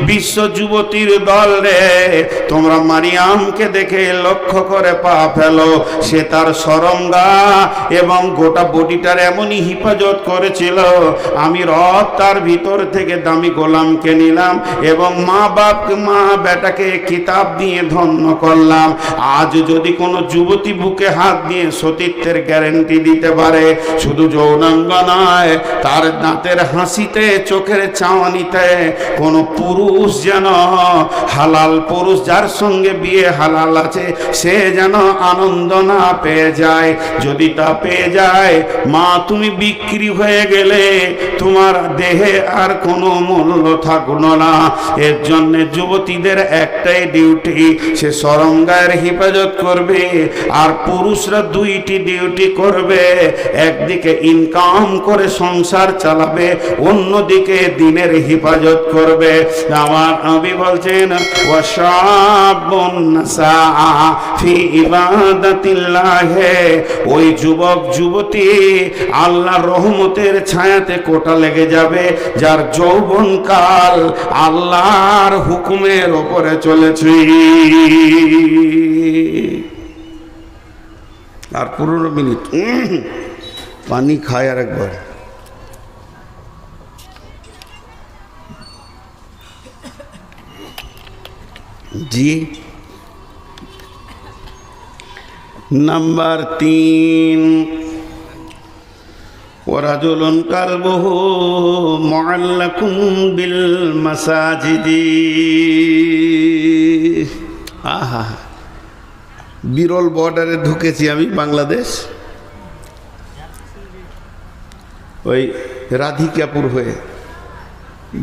বিশ্ব যুবতীর দল রে, তোমরা মারিয়ামকে দেখে লক্ষ্য করে পা ফেলো। সে তার সরঙ্গা এবং গোটা বডিটার এমনই হিফাজত করেছিল, আমি রব তার ভিতর থেকে দামি গোলামকে নিলাম এবং মা বেটাকে কিতাব দিয়ে ধন্য করলাম। আজ যদি কোনো যুবতী বুকে হাত দিয়ে সতীত্বের গ্যারেন্টি দিতে পারে, শুধু যৌনাঙ্গ নয়, তার দাঁতের হাসিতে, চোখের চাওয়ানিতে কোনো পুরুষ যেন, হালাল পুরুষ যার সঙ্গে বিয়ে হালাল আছে, সে যেন আনন্দ না পেয়ে যায়। যদি তা পেয়ে যায়, মা তুমি বিক্রি হয়ে গেলে, তোমার দেহে আর কোনো মূল্য থাকলো না। এর জন্য যুবতীদের একটাই ডিউটি, সে সরঙ্গায়ের হেফাজত করবে, আর পুরুষরা দুইটি ডিউটি করবে। একদিকে ইনকাম করে সংসার চালাবে, অন্যদিকে দিনের হেফাজত করবে। আমার নবী বলছেন, ওয়াশাবুন নাসা ফি ইবাদাতিল্লাহ, ওই যুবক যুবতী আল্লাহর রহমতের ছায়াতে কোটা লেগে যাবে, যার যৌবনকাল আল্লাহর হুকুমের ওপরে চলেছে। আর 15 মিনিট পানি খায় আর একবার। জি, নাম্বার 3, ওয়ারাজুলুন কালবুহু মুআল্লাকুন বিল মাসাজিদি। আহা, বিরল বর্ডারে ঢুকেছি আমি, বাংলাদেশ, ওই রাধিকাপুর হয়ে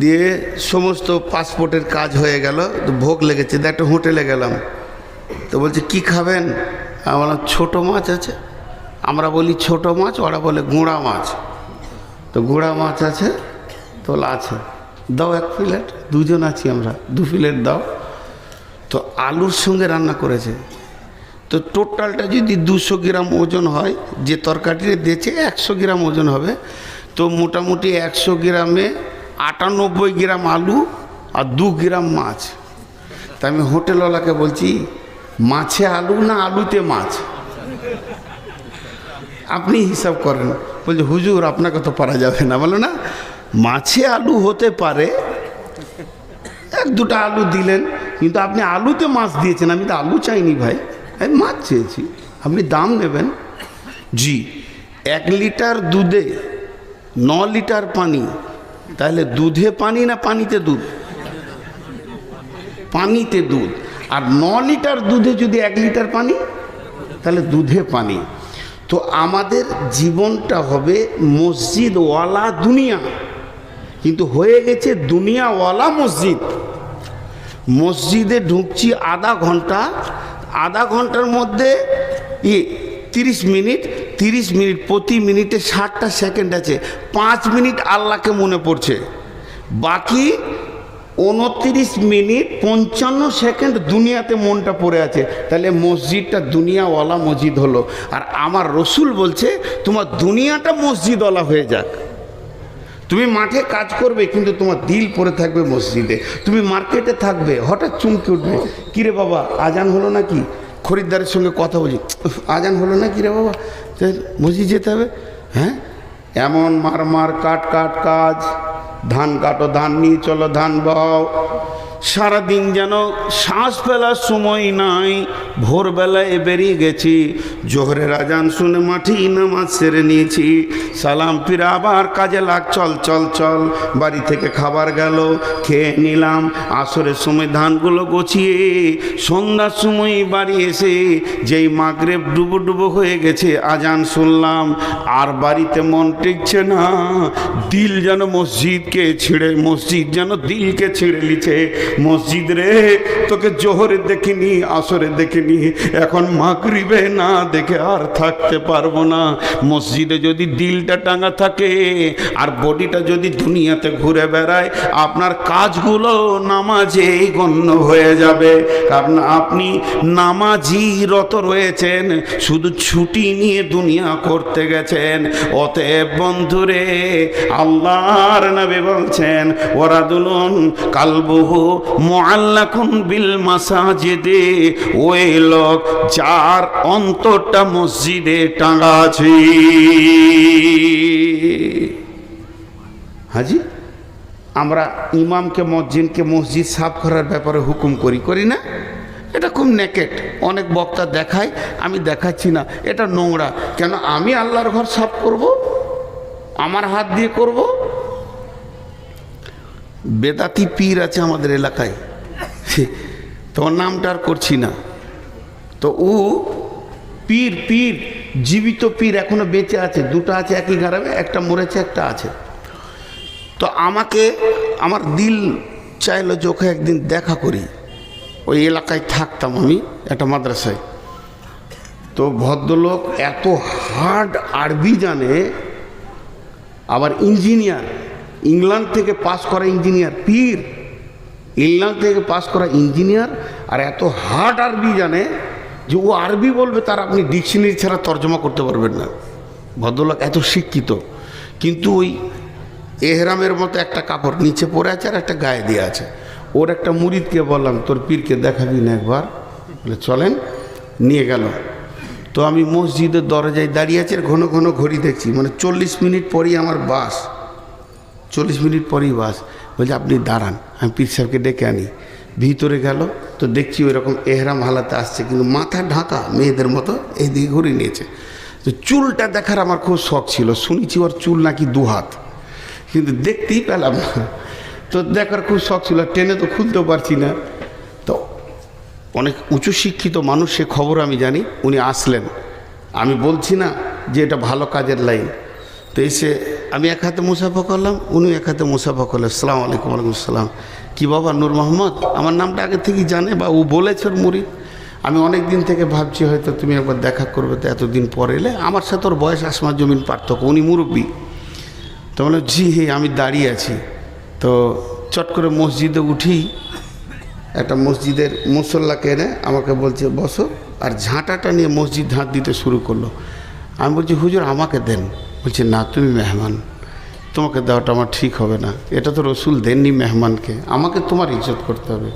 দিয়ে সমস্ত পাসপোর্টের কাজ হয়ে গেল, ভোগ লেগেছে, একটা হোটেলে গেলাম। তো বলছে কি খাবেন? আমরা ছোট মাছ আছে, আমরা বলি ছোট মাছ, ওরা বলে গুঁড়া মাছ। তো গুঁড়া মাছ আছে, তোলা আছে, দাও 1 প্লেট, দুজন আছি আমরা, 2 প্লেট দাও। তো আলুর সঙ্গে রান্না করেছে। তো টোটালটা যদি 200 গ্রাম ওজন হয়, যে তরকারিটা দিয়েছে 100 গ্রাম ওজন হবে, তো মোটামুটি 100 গ্রামে 98 গ্রাম আলু আর 2 গ্রাম মাছ। তা আমি হোটেলওয়ালাকে বলছি, মাছে আলু না আলুতে মাছ, আপনি হিসাব করেন। বলছে হুজুর আপনাকে তো পারা যাবে না। বলো না, মাছে আলু হতে পারে, 1-2টা আলু দিলেন, কিন্তু আপনি আলুতে মাছ দিয়েছেন। আমি তো আলু চাইনি ভাই, আমি মাছ চেয়েছি, আপনি দাম নেবেন। জি, 1 লিটার দুধে 9 লিটার পানি, তাহলে দুধে পানি না পানিতে দুধ? পানিতে দুধ। আর 9 লিটার দুধে যদি 1 লিটার পানি, তাহলে দুধে পানি। তো আমাদের জীবনটা হবে মসজিদওয়ালা দুনিয়া, কিন্তু হয়ে গেছে দুনিয়াওয়ালা মসজিদ। মসজিদে ঢুকছি আধা ঘন্টা, আধা ঘন্টার মধ্যে 30 মিনিট, 30 মিনিট, প্রতি মিনিটে 60টা সেকেন্ড আছে, 5 মিনিট আল্লাহকে মনে পড়ছে, বাকি 29 মিনিট 55 সেকেন্ড দুনিয়াতে মনটা পড়ে আছে। তাহলে মসজিদটা দুনিয়াওয়ালা মসজিদ হলো। আর আমার রসুল বলছে তোমার দুনিয়াটা মসজিদওয়ালা হয়ে যাক। তুমি মাঠে কাজ করবে, কিন্তু তোমার দিল পড়ে থাকবে মসজিদে। তুমি মার্কেটে থাকবে, হঠাৎ চমকে উঠবে, কিরে বাবা আজান হলো নাকি? খরিদ্দারের সঙ্গে কথা বলি, আজান হলো না কিরে বাবা, মসজিদ যেতে হবে। হ্যাঁ, এমন মার কাট কাজ, ধান কাটো, ধান নিয়ে চলো, ধান বাও। সারাদিন যেন শ্বাস ফেলার সময় নাই। ভোরবেলায় বেরিয়ে গেছি, জোহরের আজান শুনে মাঠে নামাজ সেরে নিয়েছি, সালাম ফিরে আবার কাজে লাগ, চল চল চল। বাড়ি থেকে খাবার গেল, খেয়ে নিলাম। আসরের সময় ধানগুলো গুছিয়ে সন্ধ্যার সময় বাড়ি এসে যেই মাগরিব ডুবো ডুবো হয়ে গেছে, আজান শুনলাম, আর বাড়িতে মন টিকছে না। দিল যেন মসজিদ যেন দিলকে ছিঁড়ে লিছে। মসজিদ রে তোকে জোহরে দেখিনি, আসরে দেখিনি, এখন মাগরিবে না দেখে আর থাকতে পারবো না। মসজিদে যদি দিলটা টাঙা থাকে আর বডিটা যদি দুনিয়াতে ঘুরে বেড়ায়, আপনার কাজগুলো নামাজেই গণ্য হয়ে যাবে। কারণ আপনি নামাজি রত রয়েছেন, শুধু ছুটি নিয়ে দুনিয়া করতে গেছেন। অতএব বন্ধুরে, আল্লাহর নবী বলছেন ওয়ারাদুলুন কালবুহু মুআল্লাকুন বিল মাসাজিদে, ওই লোক যার অন্তরটা মসজিদে টাঙা আছে। হাজি, আমরা ইমামকে মসজিদকে মসজিদ সাফ করার ব্যাপারে হুকুম করি না? এটা খুব নেকেট। অনেক বক্তা দেখায়, আমি দেখাচ্ছি না, এটা নোংরা। কেন আমি আল্লাহর ঘর সাফ করব? আমার হাত দিয়ে করব? বেদাতি পীর আছে আমাদের এলাকায়, তোমার নামটা আর করছি না। তো ও পীর জীবিত পীর এখনো বেঁচে আছে, দুটো আছে একই গ্রামে, একটা মরেছে একটা আছে। তো আমাকে আমার দিল চাইলো যে ওকে একদিন দেখা করি। ওই এলাকায় থাকতাম আমি একটা মাদ্রাসায়। তো ভদ্রলোক এত হার্ড আরবি জানে, আবার ইঞ্জিনিয়ার, ইংল্যান্ড থেকে পাস করা ইঞ্জিনিয়ার, পীর ইংল্যান্ড থেকে পাস করা ইঞ্জিনিয়ার, আর এত হার্ড আরবি জানে যে ও আরবি বলবে তার আপনি ডিকশনারি ছাড়া তর্জমা করতে পারবেন না। ভদ্রলোক এত শিক্ষিত, কিন্তু ওই এহরামের মতো একটা কাপড় নিচে পরে আছে আর একটা গায়ে দিয়ে আছে। ওর একটা মুরিদকে বললাম, তোর পীরকে দেখাবি না একবার? বলে চলেন, নিয়ে গেল। তো আমি মসজিদের দরজায় দাঁড়িয়ে আছি, ঘন ঘন ঘড়ি দেখছি, মানে 40 মিনিট পরই আমার বাস, 40 মিনিট পরেই বাস। বলছে আপনি দাঁড়ান, আমি পীর সাহেবকে ডেকে আনি। ভিতরে গেল, তো দেখছি ওই রকম এহরাম হালাতে আসছে, কিন্তু মাথা ঢাকা মেয়েদের মতো এইদিকে ঘুরে নিয়েছে। তো চুলটা দেখার আমার খুব শখ ছিল, শুনেছি ওর চুল নাকি 2 হাত, কিন্তু দেখতেই পেলাম না। তো দেখার খুব শখ ছিল, টেনে তো খুলতেও পারছি না। তো অনেক উঁচু শিক্ষিত মানুষ, সে খবর আমি জানি। উনি আসলেন, আমি বলছি না যে এটা ভালো কাজের লাইন। তো এসে আমি এক হাতে মুসাফা করলাম, উনি এক হাতে মুসাফা করলেন। আসসালামু আলাইকুম। ওয়ালাইকুম আসসালাম। কি বাবা নূর মোহাম্মদ? আমার নামটা আগে থেকেই জানে বা ও বলেছে ওর মুরিদ। আমি অনেক দিন থেকে ভাবছি হয়তো তুমি একবার দেখা করবে, তো এতদিন পরে এলে। আমার সাথে ওর বয়স আসমান জমিন পার্থক্য, উনি মুরব্বী। তো বললাম জি আমি দাঁড়িয়ে আছি। তো চট করে মসজিদে উঠি, একটা মসজিদের মুসল্লাকে এনে আমাকে বলছে বসো, আর ঝাঁটাটা নিয়ে মসজিদ ঝাঁট দিতে শুরু করলো। আমি বলছি হুজুর আমাকে দেন। বলছে না, তুমি মেহমান, তোমাকে দেওয়াটা আমার ঠিক হবে না, এটা তো রসুল দেননি মেহমানকে, আমাকে তোমার ইজ্জত করতে হবে।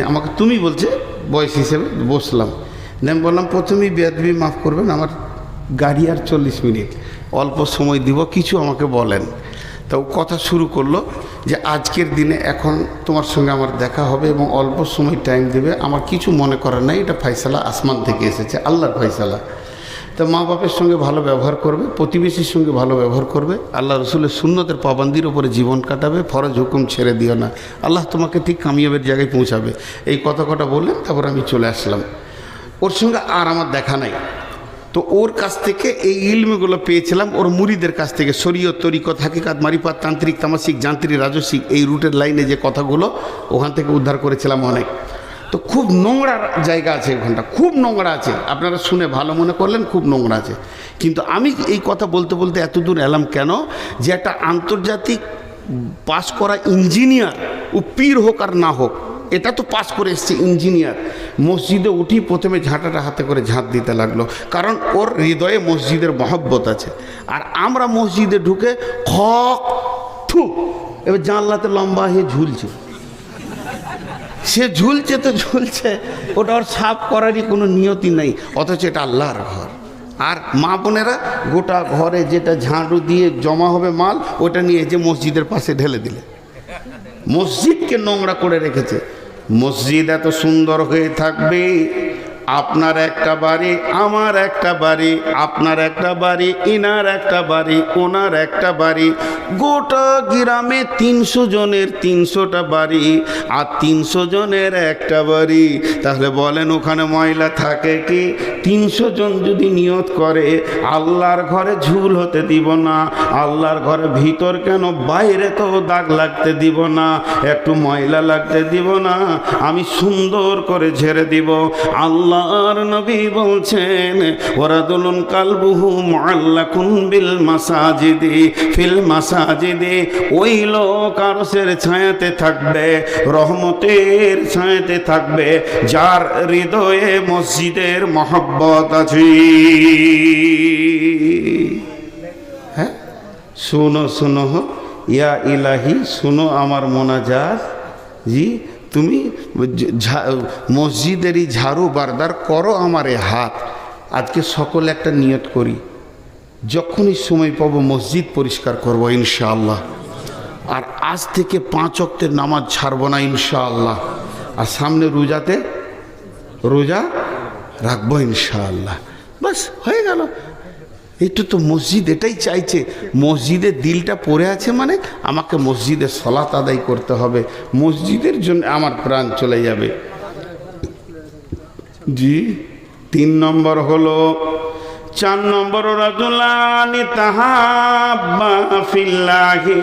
আমাকে তুমি বলছে বয়স হিসেবে। বসলাম, আমি বললাম প্রথমেই বেয়াদবি মাফ করবেন, আমার গাড়ি আর 40 মিনিট, অল্প সময় দিব, কিছু আমাকে বলেন। তো কথা শুরু করলো যে আজকের দিনে এখন তোমার সঙ্গে আমার দেখা হবে এবং অল্প সময় টাইম দেবে, আমার কিছু মনে করার নাই, এটা ফয়সালা আসমান থেকে এসেছে, আল্লাহর ফয়সালা। তো মা বাপের সঙ্গে ভালো ব্যবহার করবে, প্রতিবেশীর সঙ্গে ভালো ব্যবহার করবে, আল্লাহ রসুলের সুন্নতের পাবন্দির উপরে জীবন কাটাবে, ফরজ হুকুম ছেড়ে দিও না, আল্লাহ তোমাকে ঠিক কামিয়াবের জায়গায় পৌঁছাবে। এই কথা বললেন, তারপর আমি চলে আসলাম। ওর সঙ্গে আর আমার দেখা নাই। তো ওর কাছ থেকে এই ইলমগুলো পেয়েছিলাম ওর মুরিদের কাছ থেকে, শরীয়ত, তরিকত, হাকিকাত, মারিফাত, তান্ত্রিক, তামাসিক, যান্ত্রিক, রাজসিক, এই রুটের লাইনে যে কথাগুলো ওখান থেকে উদ্ধার করেছিলাম অনেক। তো খুব নোংরা জায়গা আছে ওখানটা, খুব নোংরা আছে, আপনারা শুনে ভালো মনে করলেন খুব নোংরা আছে। কিন্তু আমি এই কথা বলতে বলতে এত দূর এলাম কেন, যে একটা আন্তর্জাতিক পাস করা ইঞ্জিনিয়ার, ও পীর হোক আর না হোক, এটা তো পাস করে এসছে ইঞ্জিনিয়ার, মসজিদে উঠি প্রথমে ঝাঁটাটা হাতে করে ঝাঁট দিতে লাগলো, কারণ ওর হৃদয়ে মসজিদের মহব্বত আছে। আর আমরা মসজিদে ঢুকে খক থু, এবার জানলাতে লম্বা হয়ে ঝুলছে, সে ঝুলছে তো ঝুলছে, ওটা ওর সাফ করারই কোনো নিয়তি নেই, অথচ এটা আল্লাহর ঘর। আর মা বোনেরা গোটা ঘরে যেটা ঝাড়ু দিয়ে জমা হবে মাল, ওটা নিয়ে যে মসজিদের পাশে ঢেলে দিলে, মসজিদকে নোংরা করে রেখেছে। মসজিদ এত সুন্দর হয়ে থাকবে আপনার একটা বাড়ি, আমার একটা বাড়ি, আপনার একটা বাড়ি, ইনার একটা বাড়ি, ওনার একটা বাড়ি, গোটা গ্রামে 300 জনের 300টা বাড়ি, আর 300 জনের একটা বাড়ি। তাহলে বলেন ওখানে ময়লা থাকে কি? 300 জন যদি নিয়ত করে আল্লাহর ঘরে ঝুল হতে দিব না, আল্লাহর ঘরে ভিতর কেন বাইরে তো দাগ লাগতে দিব না, একটু ময়লা লাগতে দিব না, আমি সুন্দর করে ঝেড়ে দিব। আল্লাহর নবী বলছেন ওয়ারাদুলুন কালবুহু মুআল্লাকুন বিল মাসাজিদি ফিল মাসাজিদি, ওই লোক আরশের ছায়াতে থাকবে, রহমতের ছায়াতে থাকবে, যার হৃদয়ে মসজিদের মহব্বত আছে। হ্যাঁ, শুনো শুনো ইয়া ইলাহি, শুনো আমার মোনাজাত। জি, তুমি মসজিদেরই ঝাড়ু বারদার করো আমারে হাত। আজকে সকলে একটা নিয়ত করি, যখনই সময় পাবো মসজিদ পরিষ্কার করবো ইনশাআল্লাহ। আর আজ থেকে 5 ওয়াক্তের নামাজ ছাড়বো না ইনশাআল্লাহ। আর সামনে রোজাতে রোজা রাখবো ইনশাআল্লাহ। বাস হয়ে গেল। একটু তো মসজিদ এটাই চাইছে, মসজিদের দিলটা পড়ে আছে মানে আমাকে মসজিদে সালাত আদায় করতে হবে, মসজিদের জন্য আমার প্রাণ চলে যাবে। জি, 3 নম্বর হলো, 4 নম্বর রাজুলানি তাহাব্বা ফিল্লাহি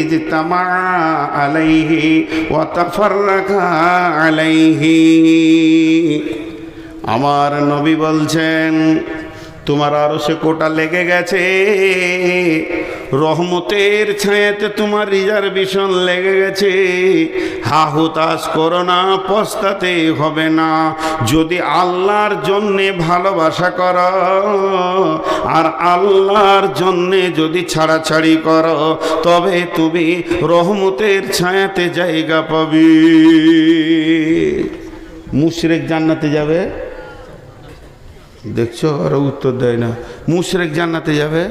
ইজতামা আলাইহি ওয়া তাফাররাকা আলাইহি। আমার নবী বলছেন তোমার আরশে কোটা লেগে গেছে, রহমতের ছায়াতে তোমার রিজার্ভেশন লেগে গেছে। হা হুতাশ করো না, পস্তাতে হবে না। যদি আল্লাহর জন্যে ভালোবাসা করো আর আল্লাহর জন্যে যদি ছাড়াছাড়ি করো, তবে তুমি রহমতের ছায়াতে জায়গা পাবে। মুশরিক জান্নাতে যাবে, দেখছো আর উত্তর দেয় না। মুশরিক জান্নাতে যাবে?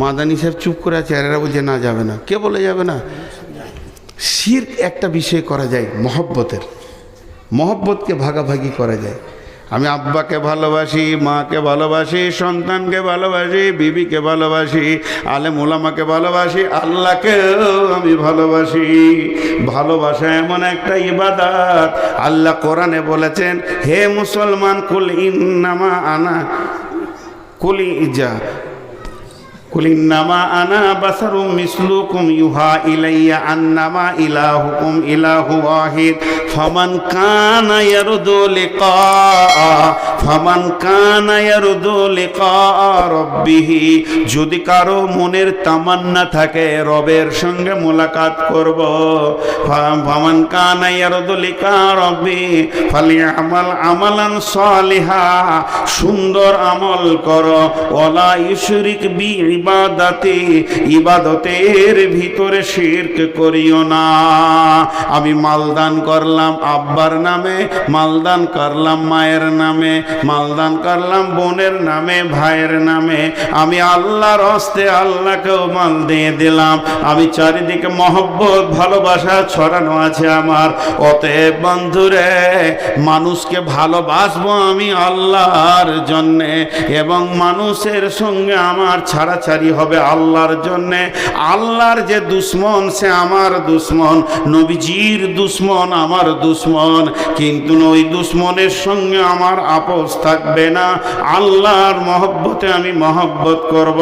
মাদানী সাহেব চুপ করে আছে, আর এরা বলছে না যাবে না। কে বলে যাবে না? শিরক একটা বিষয় করা যায়, মহব্বতের, মহব্বতকে ভাগাভাগি করা যায়। আমি আব্বাকে ভালোবাসি, মাকে ভালোবাসি, সন্তানকে ভালোবাসি, বিবিকে ভালোবাসি, আলেম ওলামাকে ভালোবাসি, আল্লাহকেও আমি ভালোবাসি। ভালোবাসা এমন একটা ইবাদত, আল্লাহ কোরআনে বলেছেন হে মুসলমান কুল ইন্নামা আনা কুলি ইজা কুল ইন্নামা আনা বাসারুম মিসলুকুম ইউহা ইলাইয়া আন্নামা ইলাহুকুম ইলাহু ওয়াহিদ ফামান কানা ইয়ারদু লিকা রাব্বিহি, যদি কারো মনের তামান্না থাকে রবের সঙ্গে মোলাকাত করব, ফামান কানা ইয়ারদু লিকা রাব্বি ফালিয়ামাল আমালান সালিহা, সুন্দর আমল করো, ওয়ালা ইউশরিক বি ইবাদাতি, ইবাদতের ভিতরে শিরক করিও না। আমি মালদান করলাম আব্বার নামে, মালদান করলাম মায়ের নামে, মালদান করলাম বোনের নামে, ভাইয়ের নামে, আমি আল্লাহর হস্তে আল্লাহকেও মাল দিয়ে দিলাম। আমি চারিদিকে মহব্বত ভালোবাসা ছড়ানো আছে আমার। অতএব বন্ধুরে, মানুষকে ভালোবাসবো আমি আল্লাহর জন্যে, এবং মানুষের সঙ্গে আমার ছাড়াছাড়ি হবে আল্লাহর জন্যে। আল্লাহর যে দুশ্মন সে আমার দুশ্মন, নবীজির দুশ্মন আমার দুশ্মন, কিন্তু ওই দুশ্মনের সঙ্গে আমার আপোষ থাকবে না। আল্লাহর মহব্বতে আমি মহব্বত করব।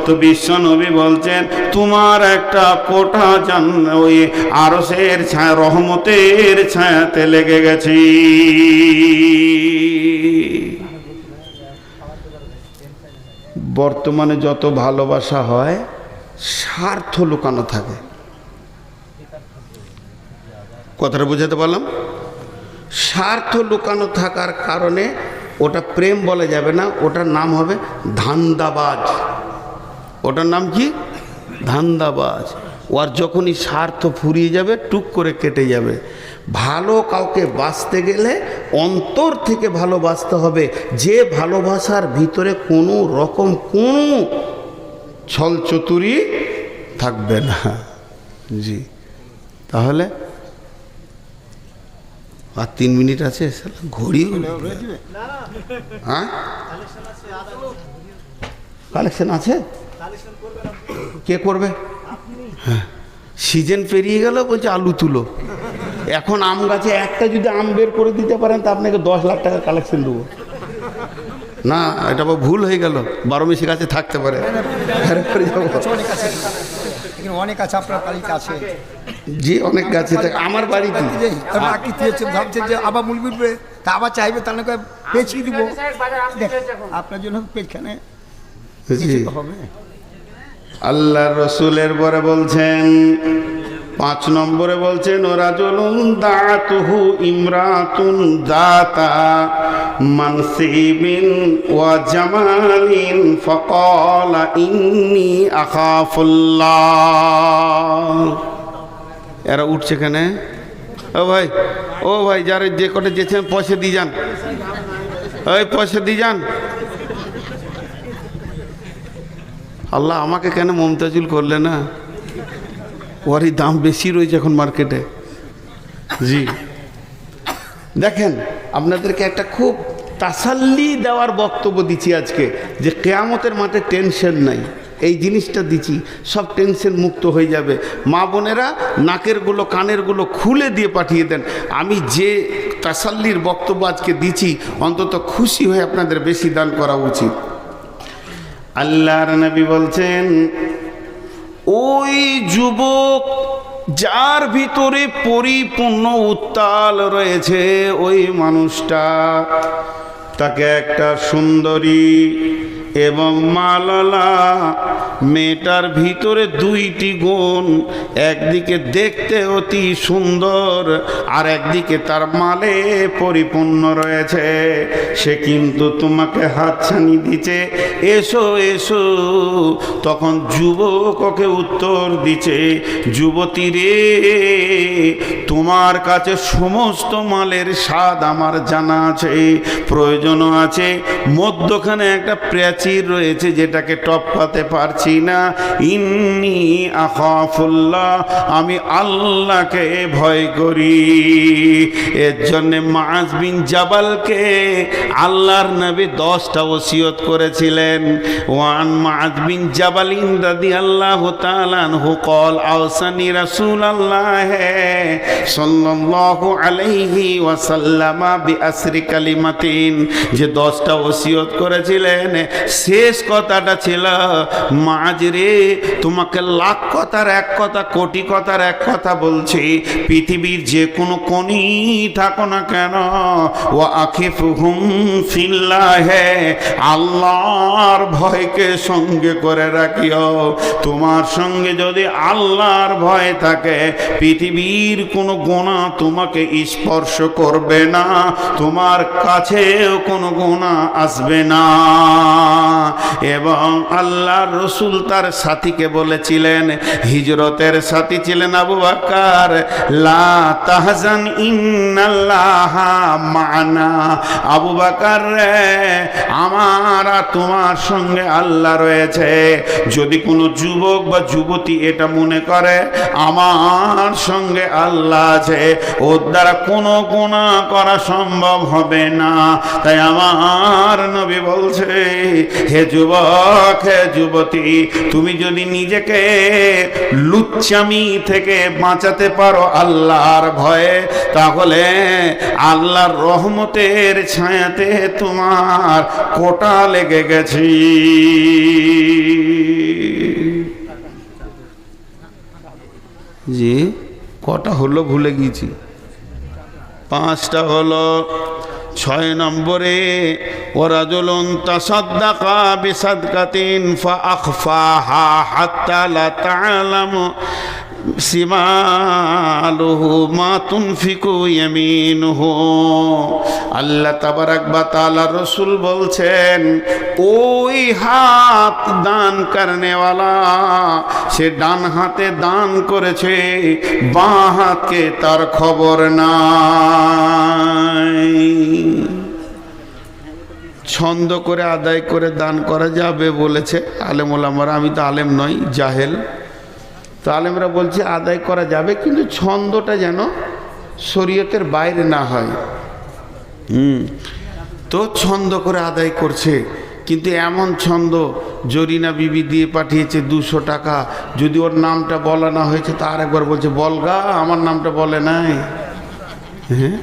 তো বিশ্ব নবী বলছেন তোমার একটা কোটা ওই আরশের ছায়া, রহমতের ছায়াতে লেগে গেছি। বর্তমানে যত ভালোবাসা হয় স্বার্থ লুকানো থাকে। কথাটা বুঝাতে পারলাম? স্বার্থ লুকানো থাকার কারণে ওটা প্রেম বলা যাবে না, ওটার নাম হবে ধান্দাবাজ। ওটার নাম কি? ধান্দাবাজ। ওর যখনই স্বার্থ ফুরিয়ে যাবে টুক করে কেটে যাবে। ভালো কাউকে বাঁচতে গেলে অন্তর থেকে ভালোবাসতে হবে, যে ভালোবাসার ভিতরে কোনো রকম কোনো ছলচতুরি থাকবে না। জি, তাহলে আর 3 মিনিট আছে, ঘড়ি। হ্যাঁ, কালেকশন আছে, কে করবে? হ্যাঁ, সিজন পেরিয়ে গেল, বলছে আলু তুলো। এখন আম গাছে একটা যদি আম বের করে দিতে পারেন তা আপনাকে 10 লাখ টাকা কালেকশন দেবো। না, এটা ভুল হয়ে গেল, 12 মেশি গাছে থাকতে পারে। অনেক আছে আপনার বাড়িতে আছে জি, অনেক গাছে থাকে আমার বাড়িতে। ভাবছেন যে আবার মূল উঠবে, তা আবার চাইবে, তাহলে পেঁচিয়ে দিব আপনার জন্য পেছখানে হবে। আল্লাহ রসুলের পরে বলছেন 5 নম্বরে বলছেন রাজুলুন দাতুহু ইমরাতুন দাতা মানসিবিন ওয়া জামালিন ফাকালা ইন্নী আখাফুল্লাহ। এরা উঠছে কেন? ও ভাই যারা যে কটা যেছেন পয়সা দিয়ে যান, ওই পয়সা দিয়ে যান। আল্লাহ আমাকে কেন মমতাজুল করলে না? ওরই দাম বেশি রয়েছে এখন মার্কেটে। জি, দেখেন আপনাদেরকে একটা খুব তাসাল্লি দেওয়ার বক্তব্য দিচ্ছি আজকে, যে কিয়ামতের মাঠে টেনশন নাই, এই জিনিসটা দিচ্ছি, সব টেনশন মুক্ত হয়ে যাবে। মা বোনেরা নাকেরগুলো কানেরগুলো খুলে দিয়ে পাঠিয়ে দেন। আমি যে তাসাল্লির বক্তব্য আজকে দিচ্ছি, অন্তত খুশি হয়ে আপনাদের বেশি দান করা উচিত। আল্লাহর নবী বলছেন, ওই যুবক যার ভিতরে পরিপূর্ণ উত্তাল রয়েছে, ওই মানুষটা, তাকে একটা সুন্দরী এবং মালালা মেয়েটার ভিতরে 2টি গুণ, একদিকে দেখতে অতি সুন্দর আর একদিকে তার মালে পরিপূর্ণ রয়েছে। সে কিন্তু তোমাকে হাতছানি দিচ্ছে, এসো এসো। তখন যুবক ওকে উত্তর দিচ্ছে, যুবতী রে, তোমার কাছে সমস্ত মালের স্বাদ আমার জানা আছে, প্রয়োজনও আছে, মধ্যখানে একটা প্রাচীর রয়েছে যেটাকে টপকাতে পারছি না। ইন্নী আখাফুল্লাহ, আমি আল্লাহকে ভয় করি। এর জন্য মুআজ বিন জাবালকে আল্লাহর নবী 10টা ওসিয়ত করেছিলেন। ওয়ান মুআজ বিন জাবাল রাদিয়াল্লাহু তাআলা আনহু قال আওসানি রাসূলুল্লাহ সাল্লাল্লাহু আলাইহি ওয়াসাল্লাম বিআসরি কালিমাতিন, যে 10টা ওসিয়ত করেছিলেন, শেষ কথাটা ছিল, মুআজ রে, তোমাকে লাখ কথার এক কথা, কোটি কথার এক কথা বলছি, পৃথিবীর যে কোনো কোণে থাকো না কেন, ও আখিফুহুম ফিল্লাহ, আল্লাহর ভয়কে সঙ্গে করে রাখিও। তোমার সঙ্গে যদি আল্লাহর ভয় থাকে, পৃথিবীর কোনো গুনাহ তোমাকে স্পর্শ করবে না, তোমার কাছেও কোনো গুনাহ আসবে না। এবং আল্লাহর রাসূল তার সাথীকে বলেছিলেন, হিজরতের সাথী ছিলেন আবু বকর, লা তাহজান ইন্নাল্লাহা মা'না। আবু বকর রে, আমার আর তোমার সঙ্গে আল্লাহ রয়েছে। যদি কোনো যুবক বা যুবতী এটা মনে করে আমার সঙ্গে আল্লাহ আছে, ওর দ্বারা কোনো গুনাহ করা সম্ভব হবে না। তাই আমার নবী বলছে, হে যুবক, হে যুবতী, তুমি যদি নিজেকে লুচ্চামি থেকে বাঁচাতে পারো আল্লাহর ভয়ে, তাহলে আল্লাহর রহমতের ছায়াতে তোমার কোটা লেগে গেছে। জি, কটা হলো ভুলে গিয়েছি, 5টা হলো। 6 নম্বরে, ওয়ারাজুলুন তাসাদ্দাকা বিসাদকাতিন ফাআখফাহা হাত্তা লা তা'লামু সিমালুহু মা তুনফিকু ইয়ামিনুহু। আল্লাহ তাবারাক ওয়া তাআলা রাসূল বলছেন, ওই হাত দান করনেওয়ালা, সে ডান হাতে দান করেছে, বাঁ হাতকে তার খবর নাই। ছন্দ করে আদায় করে দান করা যাবে বলেছে আলেম ওলামারা। আমি তো আলেম নই, জাহেল। তো আলেমরা বলছে আদায় করা যাবে, কিন্তু ছন্দটা যেন শরীয়তের বাইরে না হয়। তো ছন্দ করে আদায় করছে, কিন্তু এমন ছন্দ জরিনা বিবি দিয়ে পাঠিয়েছে 200 টাকা, যদি ওর নামটা বলা না হয়েছে তা আরেকবার বলছে বলগা আমার নামটা বলে নাই। হ্যাঁ,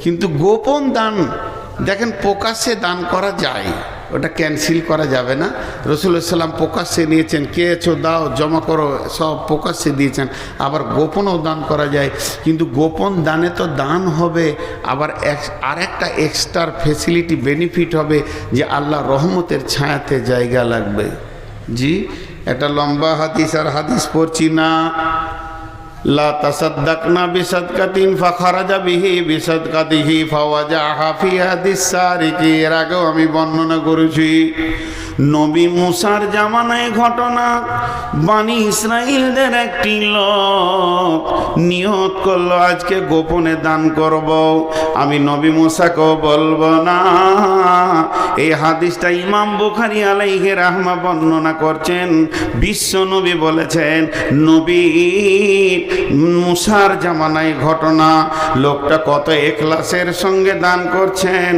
কিন্তু গোপন দান দেখেন প্রকাশ্যে দান করা যায়, ওটা ক্যান্সেল করা যাবে না। রাসূলুল্লাহ সাল্লাম প্রকাশ্যে নিয়েছেন, কেছো দাও জমা করো, সব প্রকাশ্যে দিয়েছেন। আবার গোপনও দান করা যায়, কিন্তু গোপন দানে তো দান হবে, আবার আরেকটা এক্সট্রা ফেসিলিটি বেনিফিট হবে যে আল্লাহ রহমতের ছায়াতে জায়গা লাগবে। জি, একটা লম্বা হাদিস, আর হাদিস পড়ছি না। লা তাসাদ্দাকনা বিসাদকাতিন ফাখারাজা বিহি বিসাদকাতিহি ফাওয়াজাহা ফি হাদিস সারিকি। এর আগেও আমি বর্ণনা করেছি নবী মুসার জামানায় ঘটনা। বানি ইসরাইলদের একটি লোক নিয়ত করলো আজকে গোপনে দান করব, আমি নবী মুসাকেও বলবো না। এই হাদিসটা ইমাম বুখারী আলাইহি রাহমা বর্ণনা করছেন। বিশ্ব নবী বলেছেন নবী মুসার জামানায় ঘটনা, লোকটা কত এখলাসের সঙ্গে দান করছেন,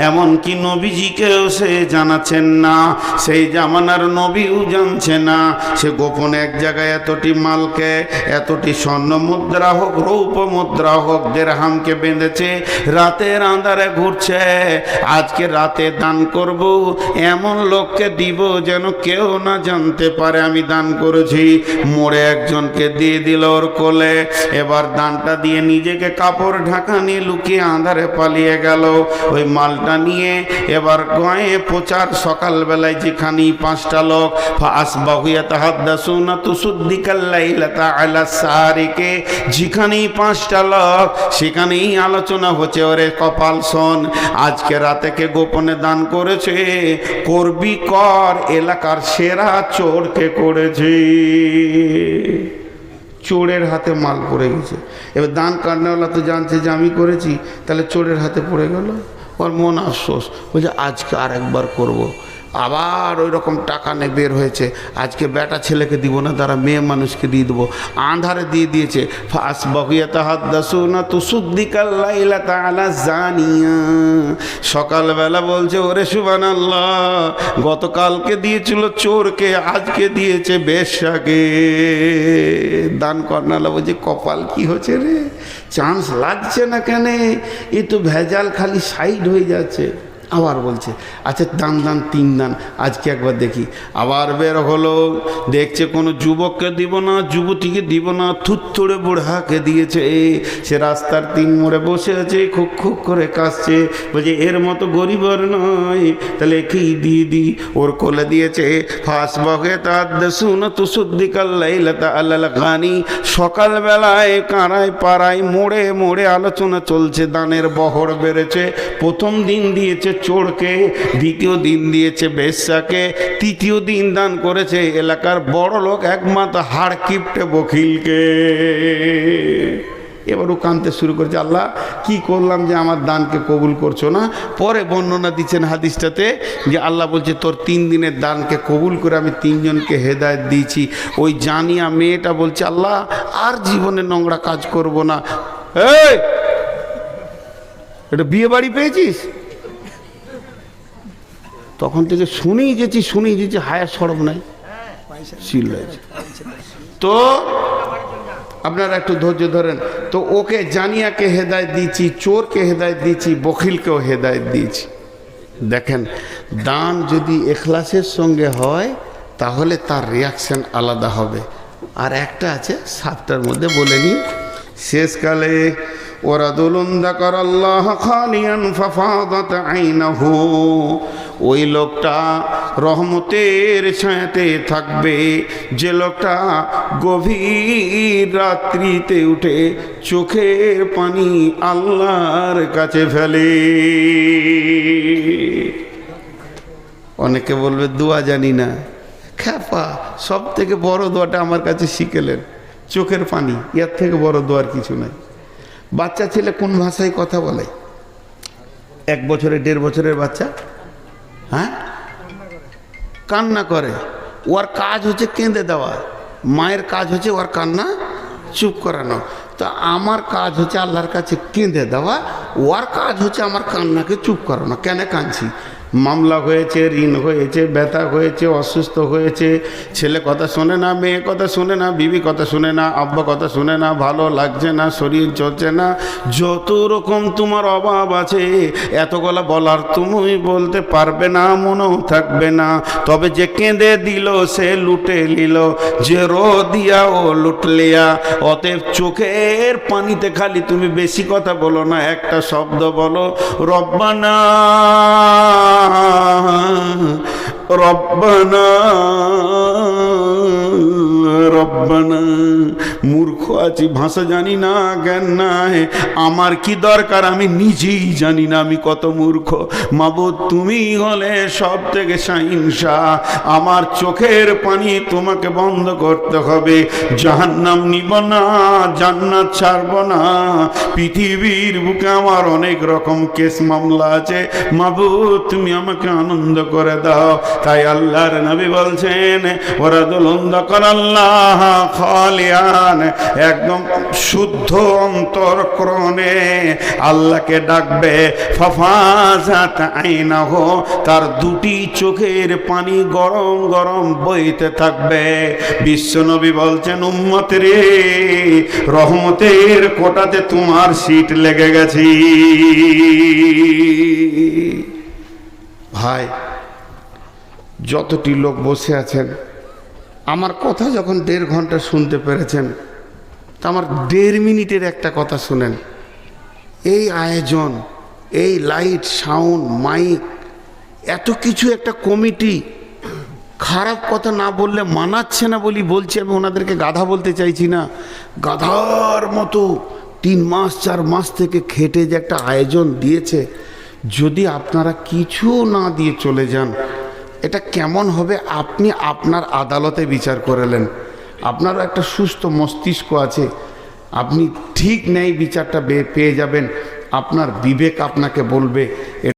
এমনকি নবীজিকেও সে জানাচ্ছেন না, সেই জামানার নবীও জানছে না। সে গোপনে এক জায়গায় এতটি মালকে, এতটি স্বর্ণ মুদ্রা হোক রৌপ মুদ্রা হোক দিরহামকে বেঁধেছে, রাতের আঁধারে ঘুরছে। আজকে রাতে দান করব, এমন লোককে দিব যেন কেউ না জানতে পারে আমি দান করেছি। মোড়ে একজনকে দিয়ে দিল ওর কোলে, এবার দানটা দিয়ে নিজেকে কাপড় ঢাকা নিয়ে লুকিয়ে আঁধারে পালিয়ে গেল। ওই মালটা নিয়ে এবার গয়ে প্রচার সকালবেলায় যেখানে 5টা লোক ফাসবাহু ইয়াতাহাদ্দাসুনা তুসদ্দিকাল লাইলাতা আলা সারিকে, যেখানেই 5টা লোক সেখানেই আলোচনা হচ্ছে, ওরে কপাল শোন, আজকে রাতে কে গোপনে দান করেছে, করবি কর, এলাকার সেরা চোরকে করেছে। চোরের হাতে মাল পড়ে গেছে। এবার দান কান্নাওয়ালা তো জানছে যে আমি করেছি, তাহলে চোরের হাতে পড়ে গেল, ওর মন আফসোস, বলছে আজকে আর একবার করবো। আবার ওই রকম টাকা নিয়ে বের হয়েছে, আজকে বেটা ছেলেকে দিব না, তারা মেয়ে মানুষকে দিয়ে দেবো। আঁধারে দিয়ে দিয়েছে। ফাসবাহু ইয়াতাহাদ্দাসুনা তুসদ্দিকাল লাইলাতা আলা জানিয়া, সকালবেলা বলছে ওরে সুবহানাল্লাহ, গতকালকে দিয়েছিল চোরকে, আজকে দিয়েছে বেশ্যাকে। দান করনালা বলছে কপাল কি হচ্ছে রে, চান্স লাগছে না কেন, এই তো ভেজাল খালি সাইড হয়ে যাচ্ছে। আবার বলছে আচ্ছা দান 3 দান, আজকে একবার দেখি। আবার বের হলো, দেখছে কোনো যুবককে দিব না, যুবতীকে দিব না, থুত্থুড়ে বুড়াকে দিয়েছে। সে রাস্তার 3 মোড়ে বসে আছে, খুব খুব করে কাঁদছে, বলছে এর মতো গরিব আর নয়, তাহলে একেই দিয়ে দি। ওর কোলে দিয়েছে। ফাসবাহু ইয়াতাহাদ্দাসুনা তুসদ্দিকাল লাইলাতা আলাল গানি, সকালবেলায় কারায় পাড়ায় মোড়ে মোড়ে আলোচনা চলছে, দানের বহর বেড়েছে। প্রথম দিন দিয়েছে চোরকে, দ্বিতীয় দিন দিয়েছে বেশ্যাকে, তৃতীয় দিন দান করেছে এলাকার বড় লোক একমাত্র হাড় কিপটে বকিলকে। এবারও কাঁদতে শুরু করেছে, আল্লাহ কি করলাম যে আমার দানকে কবুল করছো না। পরে বর্ণনা দিচ্ছেন হাদিসটাতে যে আল্লাহ বলছে তোর 3 দিনের দানকে কবুল করে আমি 3 জনকে হেদায়েত দিয়েছি। ওই জানিয়া মেয়েটা বলছে আল্লাহ আর জীবনে নোংরা কাজ করব না। এই এটা বিয়ে বাড়ি পেয়েছিস? তখন থেকে শুনেই যেছি হায়া সরব নাই, চিল্লাইছে। তো আপনারা একটু ধৈর্য ধরেন। তো ওকে জানিয়াকে হেদায়েত দিয়েছি, চোরকে হেদায়েত দিয়েছি, বখিলকেও হেদায়েত দিয়েছি। দেখেন দান যদি এখলাসের সঙ্গে হয় তাহলে তার রিয়াকশন আলাদা হবে। আর একটা আছে 7টার মধ্যে বলে নিই, শেষকালে ওরাদুলুন যাকারাল্লাহ খালিয়ান ফাফাদাত আইনাহু, ওই লোকটা রহমতের ছায়াতে থাকবে যে লোকটা গভীর রাত্রিতে উঠে চোখের পানি আল্লাহর কাছে ফেলে। অনেকে বলবে দোয়া জানি না, খ্যাপা, সব থেকে বড় দোয়াটা আমার কাছে শিখেলেন, চোখের পানি, এর থেকে বড় দোয়ার কিছু নাই। বাচ্চা ছেলে কোন ভাষায় কথা বলে? 1 বছরের 1.5 বছরের বাচ্চা, হ্যাঁ কান্না করে, ওর কাজ হচ্ছে কেঁদে দেওয়া, মায়ের কাজ হচ্ছে ওর কান্না চুপ করানো। তো তো আমার কাজ হচ্ছে আল্লাহর কাছে কেঁদে দেওয়া, ওর কাজ হচ্ছে আমার কান্নাকে চুপ করানো। কেন কাঁদছি? মামলা হয়েছে, ঋণ হয়েছে, ব্যথা হয়েছে, অসুস্থ হয়েছে, ছেলে কথা শোনে না, মেয়ে কথা শোনে না, বিবি কথা শোনে না, আব্বা কথা শোনে না, ভালো লাগছে না, শরীর চলছে না, যত রকম তোমার অভাব আছে এতগুলা বলার তুমি বলতে পারবে না, মনেও থাকবে না। তবে যে কেঁদে দিল সে লুটে নিল, যে রো দিয়া ও লুটলিয়া। অতএব চোখের পানিতে খালি তুমি বেশি কথা বলো না, একটা শব্দ বলো, রব্বানা রব্বানা রব্বানা। মূর্খ আছি, ভাষা জানি না, জ্ঞান নাই, আমার কি দরকার আমি নিজেই জানি না আমি কত মূর্খ। মাবুদ তুমি হলে সব থেকে শাহিনশাহ, আমার চোখের পানি তোমাকে বন্ধ করতে হবে। জাহান্নাম নিব না, জান্নাত ছাড়ব না। পৃথিবীর বুকে আমার অনেক রকম কেস মামলা আছে, মাবুদ তুমি আমাকে আনন্দ করে দাও। তাই আল্লাহর নবী বলছেন, ওরাদুলন্দ করাল্লাহ খালিয়ান, একদম শুদ্ধ অন্তরকরণে আল্লাহকে ডাকবে। ফাফাজাত আইনাহু, তার দুটি চোখের পানি গরম গরম বইতে থাকবে। বিশ্বনবী বলছেন, উম্মত রে, রহমতের কোটাতে তোমার সিট লেগে গেছে। ভাই, যতটি লোক বসে আছেন, আমার কথা যখন 1.5 ঘন্টা শুনতে পেরেছেন, তা আমার 1.5 মিনিটের একটা কথা শুনেন। এই আয়োজন, এই লাইট, সাউন্ড, মাইক, এত কিছু একটা কমিটি, খারাপ কথা না বললে মানাচ্ছে না বলি বলছি। আমি ওনাদেরকে গাধা বলতে চাইছি না, গাধার মতো 3 মাস 4 মাস থেকে খেটে যে একটা আয়োজন দিয়েছে, যদি আপনারা কিছু না দিয়ে চলে যান, এটা কেমন হবে? আপনি আপনার আদালতে বিচার করলেন, আপনারও একটা সুস্থ মস্তিষ্ক আছে, আপনি ঠিক নেই বিচারটা পেয়ে যাবেন। আপনার বিবেক আপনাকে বলবে